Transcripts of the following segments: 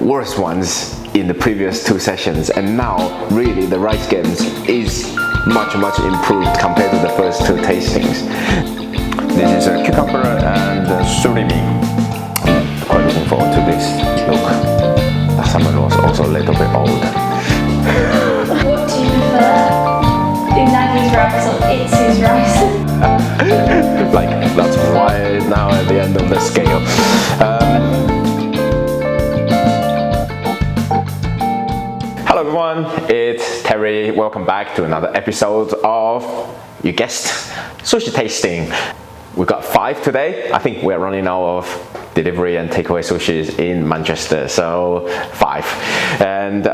worst ones in the previous 2 sessions, and now really the rice games is much improved compared to the first 2 tastings. This is a cucumber and surimi. I'm quite looking forward to this. Look, the salmon was also a little bit old. What do you prefer? Unagi's rice or Itsu's rice? Like, that's right now at the end of the scale. Hello everyone, it's Terry. Welcome back to another episode of, you guessed, sushi tasting. We've got 5 today. I think we're running out of delivery and takeaway sushis in Manchester, so 5. And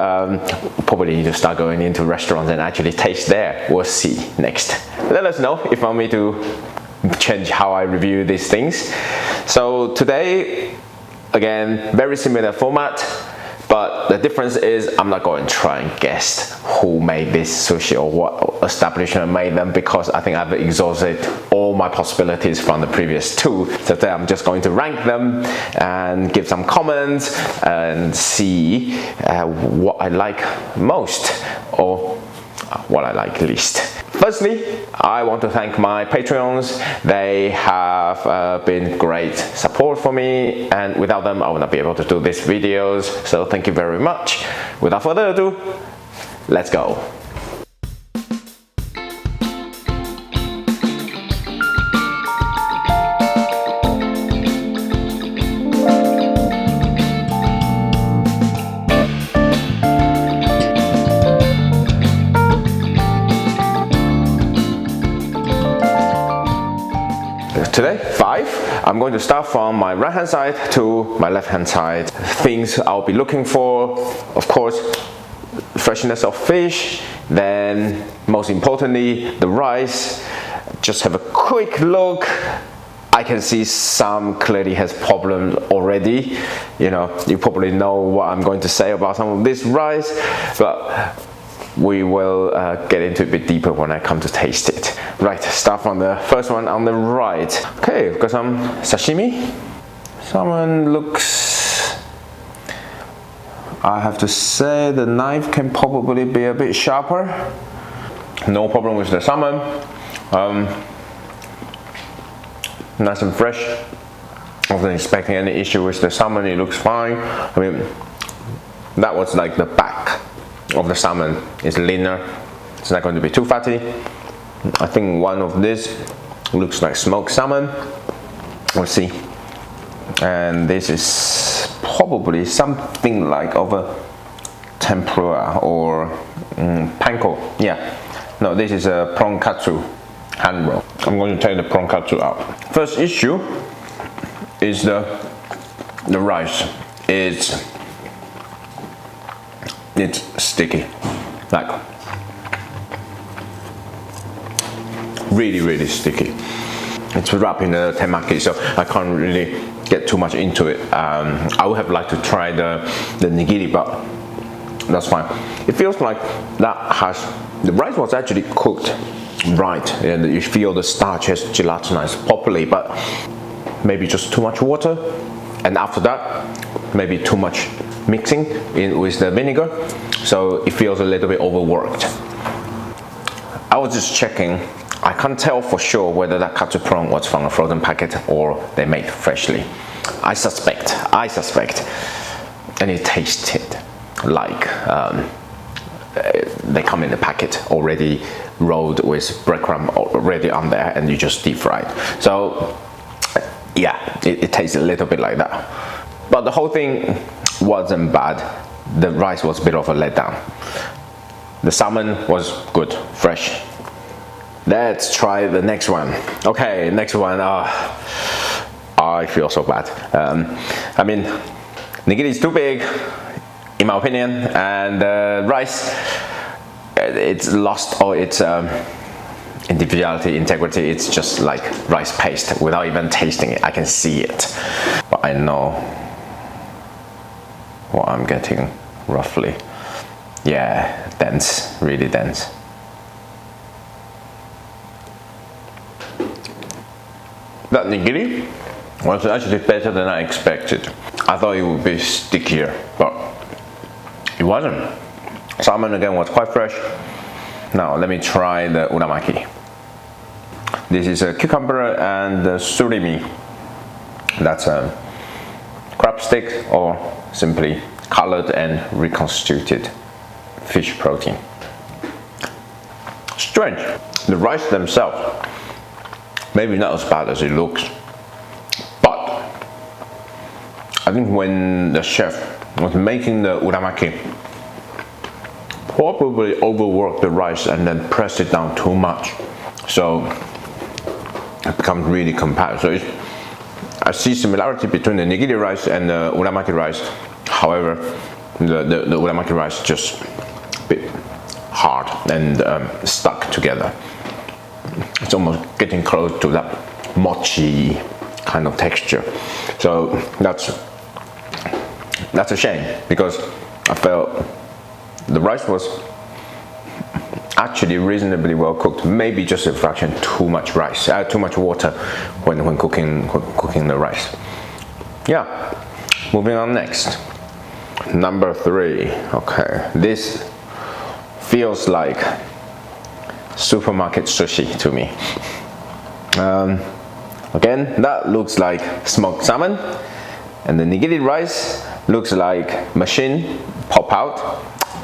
probably need to start going into restaurants and actually taste there. We'll see next. Let us know if you want me to change how I review these things. So today, again, very similar format. But the difference is I'm not going to try and guess who made this sushi or what establishment made them, because I think I've exhausted all my possibilities from the previous 2. So today I'm just going to rank them and give some comments and see what I like most or what I like least. Firstly, I want to thank my Patreons. They have been great support for me, and without them I would not be able to do these videos, so thank you very much. Without further ado, let's go. Today, 5. I'm going to start from my right hand side to my left hand side. Things I'll be looking for, of course, freshness of fish, then most importantly the rice. Just have a quick look. I can see some clearly has problems already. You know, you probably know what I'm going to say about some of this rice, but we will get into it a bit deeper when I come to taste it. Right, start from the first one on the right. Okay, we've got some sashimi. Salmon looks, I have to say the knife can probably be a bit sharper. No problem with the salmon. Nice and fresh. I wasn't expecting any issue with the salmon, it looks fine. I mean, that was like the back of the salmon is leaner. It's not going to be too fatty. I think one of this looks like smoked salmon. We'll see. And this is probably something like of a tempura or panko. Yeah. No, this is a prawn katsu hand roll. I'm going to take the prawn katsu out. First issue is the rice. It's sticky, like really sticky. It's wrapped in the temaki, so I can't really get too much into it. I would have liked to try the nigiri, but that's fine. It feels like the rice was actually cooked right, and you feel the starch has gelatinized properly, but maybe just too much water, and after that maybe too much mixing in with the vinegar, so it feels a little bit overworked. I was just checking. I can't tell for sure whether that katsu prawn was from a frozen packet or they made freshly. I suspect, and it tasted like they come in the packet already rolled with breadcrumb already on there, and you just deep fried. So yeah, it tastes a little bit like that. But the whole thing wasn't bad. The rice was a bit of a letdown. The salmon was good, fresh. Let's try the next one. Okay, next one. I feel so bad. I mean, nigiri is too big, in my opinion, and the rice, it's lost all its individuality, integrity. It's just like rice paste without even tasting it. I can see it, but I know what I'm getting roughly. Yeah, dense, really dense. That nigiri was actually better than I expected. I thought it would be stickier, but it wasn't. Salmon again was quite fresh. Now let me try the unagi. This is a cucumber and surimi. That's a crab stick or simply colored and reconstituted fish protein. Strange. The rice themselves, maybe not as bad as it looks, but I think when the chef was making the unagi, probably overworked the rice and then pressed it down too much, so it becomes really compact. So I see similarity between the nigiri rice and the unagi rice. However, the unagi rice just a bit hard and stuck together. It's almost getting close to that mochi kind of texture. So that's a shame, because I felt the rice was actually reasonably well cooked. Maybe just a fraction too much rice, too much water when cooking the rice. Yeah, moving on next. Number 3. Okay, this feels like supermarket sushi to me. Again, that looks like smoked salmon, and the nigiri rice looks like machine pop out.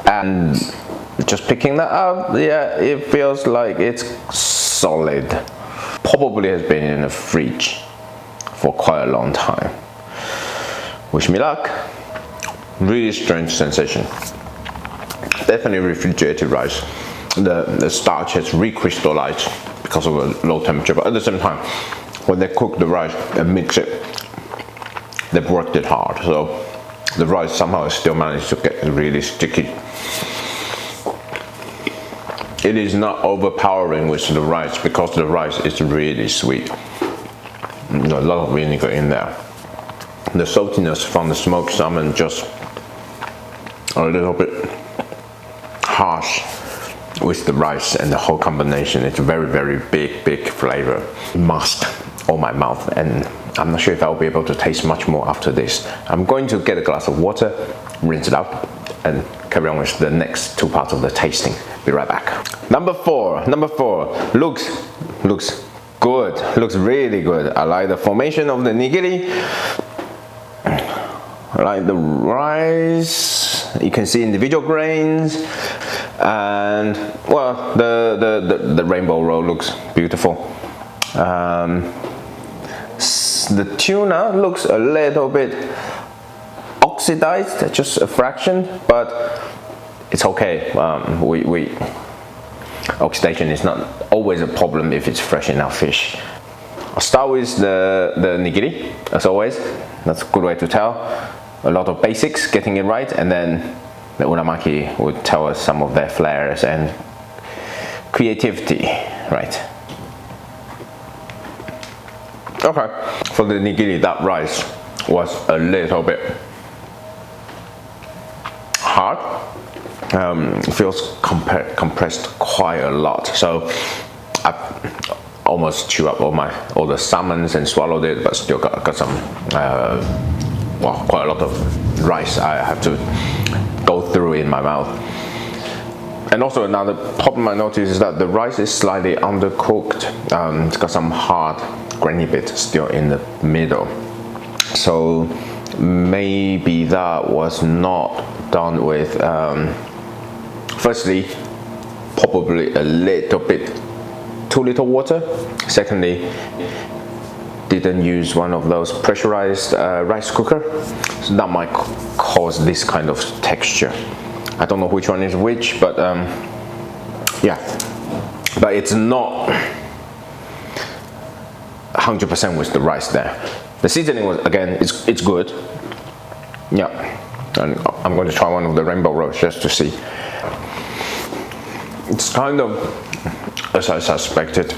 And just picking that up, yeah, it feels like it's solid. Probably has been in the fridge for quite a long time. Wish me luck. Really strange sensation. Definitely refrigerated rice. The starch has recrystallized because of a low temperature, but at the same time, when they cook the rice and mix it, they've worked it hard, so the rice somehow still managed to get really sticky. It is not overpowering with the rice because the rice is really sweet. There's a lot of vinegar in there. The saltiness from the smoked salmon just a little bit harsh with the rice, and the whole combination. It's a very, very big flavor. Masked on my mouth, and I'm not sure if I'll be able to taste much more after this. I'm going to get a glass of water, rinse it out, and carry on with the next 2 parts of the tasting. Be right back. Number four looks good, looks really good. I like the formation of the nigiri. I like the rice. You can see individual grains, and well, the rainbow roll looks beautiful. The tuna looks a little bit oxidized, just a fraction, but it's okay. Oxidation is not always a problem if it's fresh enough fish. I'll start with the nigiri, as always. That's a good way to tell. A lot of basics, getting it right, and then the unagi would tell us some of their flares and creativity, right? Okay, for the nigiri, that rice was a little bit hard. It feels compressed quite a lot, so I almost chewed up all the salmons and swallowed it, but still got some quite a lot of rice I have to go through in my mouth. And also another problem I noticed is that the rice is slightly undercooked. It's got some hard grainy bits still in the middle, so maybe that was not done with firstly, probably a little bit too little water. Secondly, didn't use one of those pressurized rice cooker, so that might cause this kind of texture. I don't know which one is which, but yeah, but it's not 100% with the rice there. The seasoning was, again, it's good. Yeah, and I'm going to try one of the rainbow rolls just to see. It's kind of as I suspected.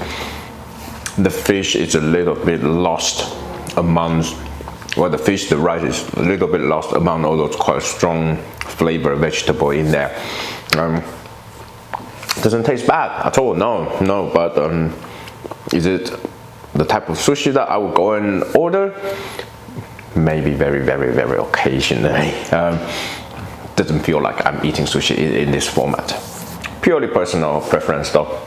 The fish is a little bit lost amongst, well, the rice is a little bit lost among all those quite strong flavor vegetable in there. Doesn't taste bad at all, no, but is it the type of sushi that I would go and order? maybe very occasionally. Doesn't feel like I'm eating sushi in this format. Purely personal preference though.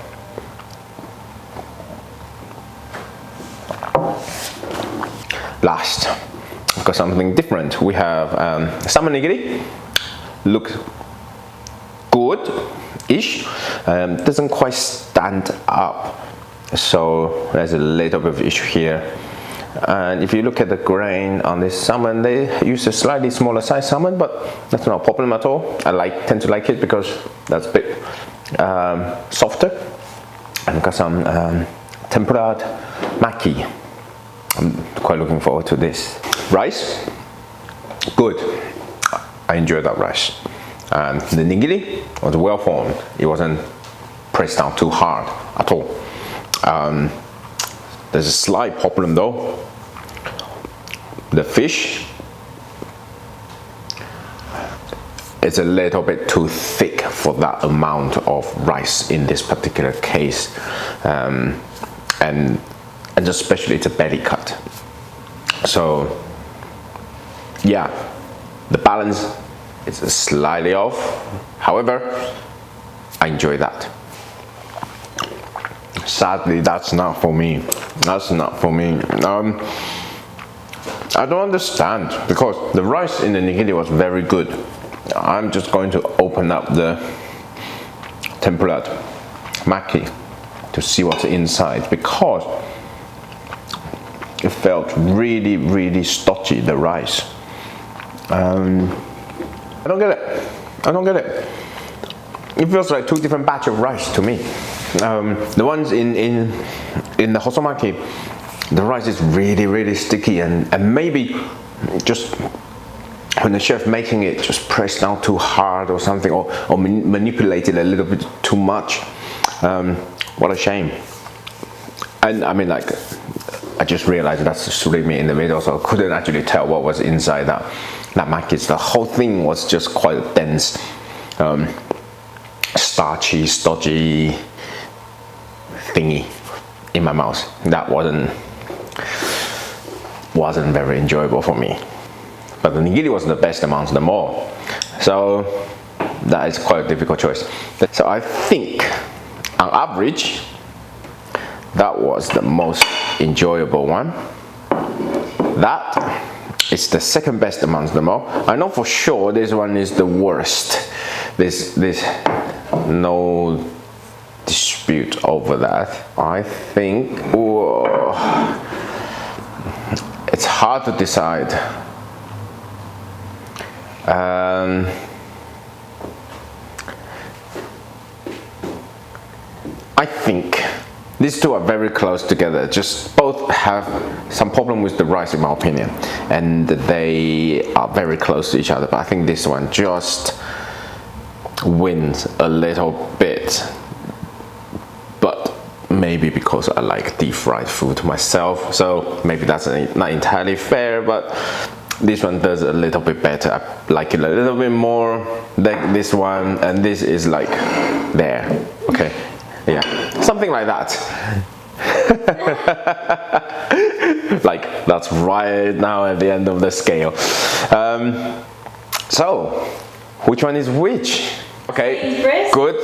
Last, we've got something different. We have salmon nigiri. Look good-ish. Doesn't quite stand up. So there's a little bit of issue here. And if you look at the grain on this salmon, they use a slightly smaller size salmon, but that's not a problem at all. I tend to like it because that's a bit softer. And we've got some tempura maki. I'm quite looking forward to this. Rice, good. I enjoyed that rice. The nigiri was well formed. It wasn't pressed down too hard at all. There's a slight problem though. The fish is a little bit too thick for that amount of rice in this particular case, and especially it's a belly cut. So yeah, the balance is slightly off. However, I enjoy that. Sadly, that's not for me. That's not for me. I don't understand, because the rice in the nigiri was very good. I'm just going to open up the tempura maki to see what's inside, because it felt really starchy, the rice. I don't get it. I don't get it. It feels like two different batch of rice to me. The ones in the hosomaki, the rice is really sticky, and maybe just when the chef making it just pressed down too hard or something, or manipulated a little bit too much. What a shame. And I mean, like, I just realized that's the surimi in the middle, so I couldn't actually tell what was inside that maki. The whole thing was just quite dense, starchy, stodgy thingy in my mouth. That wasn't very enjoyable for me. But the nigiri was the best amongst them all. So that is quite a difficult choice. So I think on average, that was the most enjoyable one. That is the second best amongst them all. I know for sure this one is the worst. There's no dispute over that. I think it's hard to decide. I think these two are very close together. Just both have some problem with the rice, in my opinion, and they are very close to each other. But I think this one just wins a little bit. But maybe because I like deep fried food myself, so maybe that's not entirely fair. But this one does a little bit better. I like it a little bit more than this one, and this is like there. Okay, yeah, something like that. Like that's right now at the end of the scale. So which one is which? Okay, Sainsburys, good.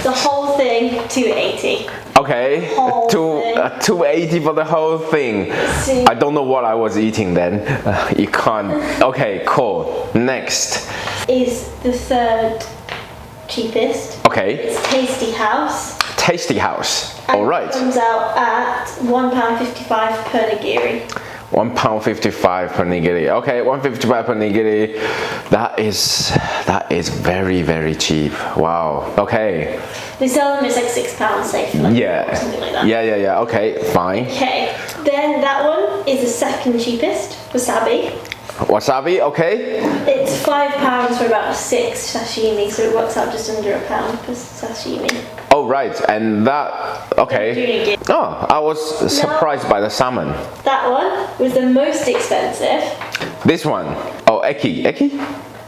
The whole thing, $2.80. Okay, 280 for the whole thing. See. I don't know what I was eating then. You can't. Okay, cool. Next Is the third cheapest. Okay. It's Tasty House. Tasty House. And All right. it comes out at £1.55 per nigiri. £1.55 per nigiri. Okay, £1.55 per nigiri. That is very cheap. Wow. Okay. They sell them, it's like £6, say, for like Yeah. something like that. Yeah. Okay, fine. Okay. Then that one is the second cheapest, Wasabi. Wasabi. Okay. It's £5 for about 6 sashimi, so it works out just under £1 per sashimi. Oh right, and that. Okay. Oh, I was surprised by the salmon. That one was the most expensive. This one. Oh, Eki.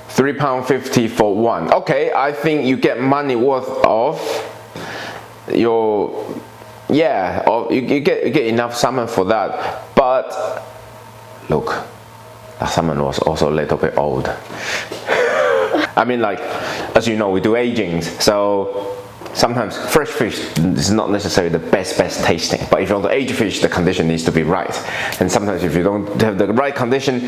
£3.50 for one. Okay, I think you get money worth of your. Yeah, or you get enough salmon for that. But look, the salmon was also a little bit old. I mean, like, as you know, we do aging, so sometimes fresh fish is not necessarily the best tasting, but if you want to age fish, the condition needs to be right. And sometimes if you don't have the right condition,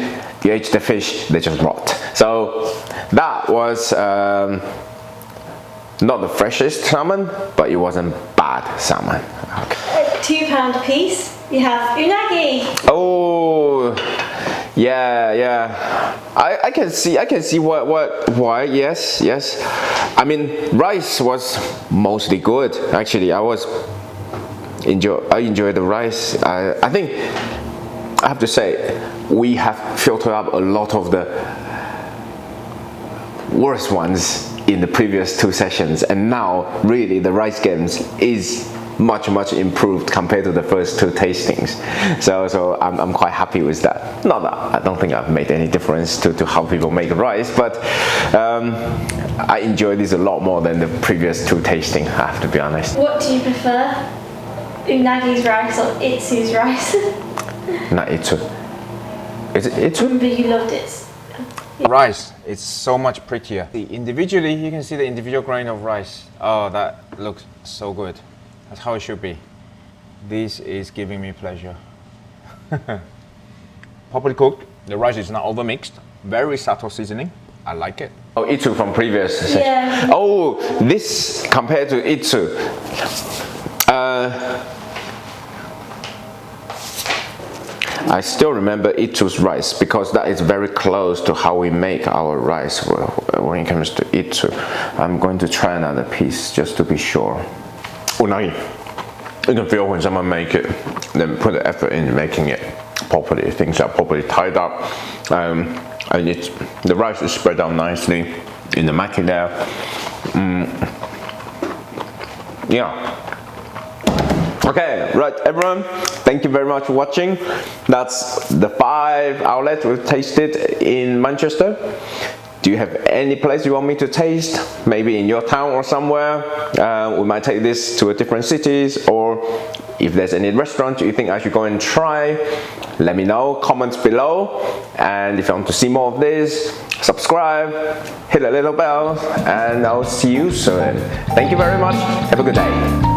you age the fish, they just rot. So that was not the freshest salmon, but it wasn't bad salmon. Okay. £2 a piece. You have unagi. Oh, yeah. I can see why. Yes. I mean, rice was mostly good. Actually, I enjoyed the rice. I think I have to say we have filtered up a lot of the worst ones in the previous 2 sessions, and now really the rice games is much improved compared to the first 2 tastings. So I'm quite happy with that. Not that I don't think I've made any difference to how people make rice, but I enjoy this a lot more than the previous 2 tastings, I have to be honest. What do you prefer? Unagi's rice or Itsu's rice? Not Itsu. Is it Itsu? Remember you loved it. Rice, it's so much prettier. Individually, you can see the individual grain of rice. Oh, that looks so good. That's how it should be. This is giving me pleasure. Properly cooked. The rice is not overmixed. Very subtle seasoning. I like it. Oh, Itsu from previous session. Yeah. Oh, this compared to Itsu. I still remember Itsu's rice because that is very close to how we make our rice when it comes to Itsu. I'm going to try another piece just to be sure. Unagi. You can feel when someone make it, then put the effort in making it properly. Things are properly tied up, and the rice is spread out nicely in the maki there. Yeah. Okay, right, everyone. Thank you very much for watching. That's the 5 outlets we've tasted in Manchester. Do you have any place you want me to taste? Maybe in your town or somewhere. We might take this to a different cities, or if there's any restaurant you think I should go and try, let me know, comments below. And if you want to see more of this, subscribe, hit the little bell, and I'll see you soon. Thank you very much. Have a good day.